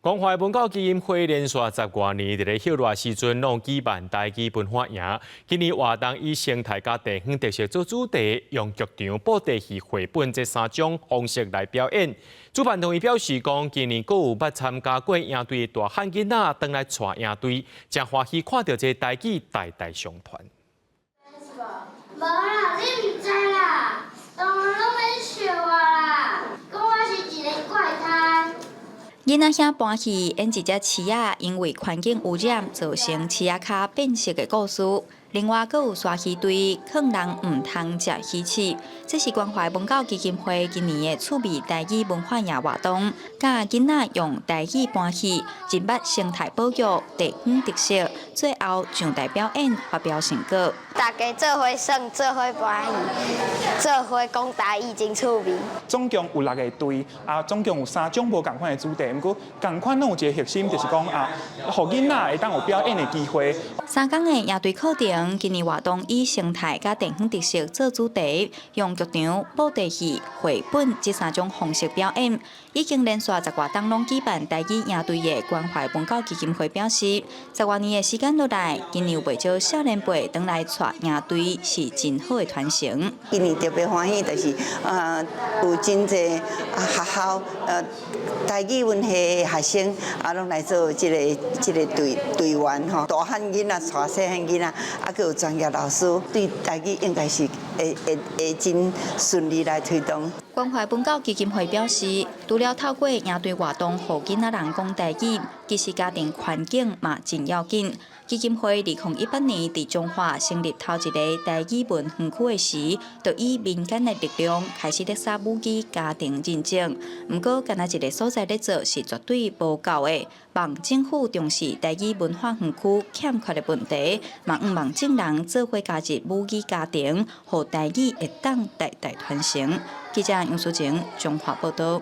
关怀文教基金会连续10多年，伫咧休热时阵，拢举办台语文化营。今年活动以生态甲地方特色做主题，用剧场、布袋戏、绘本这3种方式来表演。主办单位表示，讲今年阁有捌参加过营队大汉囡仔回来带营队，真欢喜看到这台语代代相传。无啦，你唔知啦，同学拢免笑我啦，讲我是一个怪胎。囡仔兄搬去演一只饲仔，因为环境污染造成饲仔脚变色的故事。另外，阁有刷鱼队，劝人唔通食鱼翅。这是关怀文教基金会今年的趣味台语文化营活动，教囡仔用台语搬戏，认捌生态保育、地方特色，最后上台表演发表成果。大家做伙耍，做伙搬戏，做伙讲台语真趣味。总共有6个队，总共有3种无同款的主题，不过同款拢有一个核心，就是讲互囡仔会当有表演的机会。3天的营队课程，今年活动以生态甲地方特色做主题，用剧场、布袋戏、绘本这3种方式表演。已经连续10多档拢举办台语营队的关怀文教基金会表示，10多年的时间落来，今年有袂少少年辈回来带营队，是真好的传承。今年特别欢喜，就是有真侪学校台语文系学生拢来做这个队员吼，大汉囡仔带细汉囡仔，还有专业老师，对台语应该是会真顺利来推动。关怀文教基金会表示，除了透过营队活动，互囡仔人讲台语，其实家庭环境嘛真要紧。基金会2018年伫中华成立头一个台语文园区的时，就以民间的力量开始咧撒母语家庭认证。不过，干那一个所在咧做是绝对无够的。望政府重视台语文化园区欠缺的问题，嘛毋望众人做伙加入母语家庭，互台语会当代代传承。记者杨淑晴，中华报道。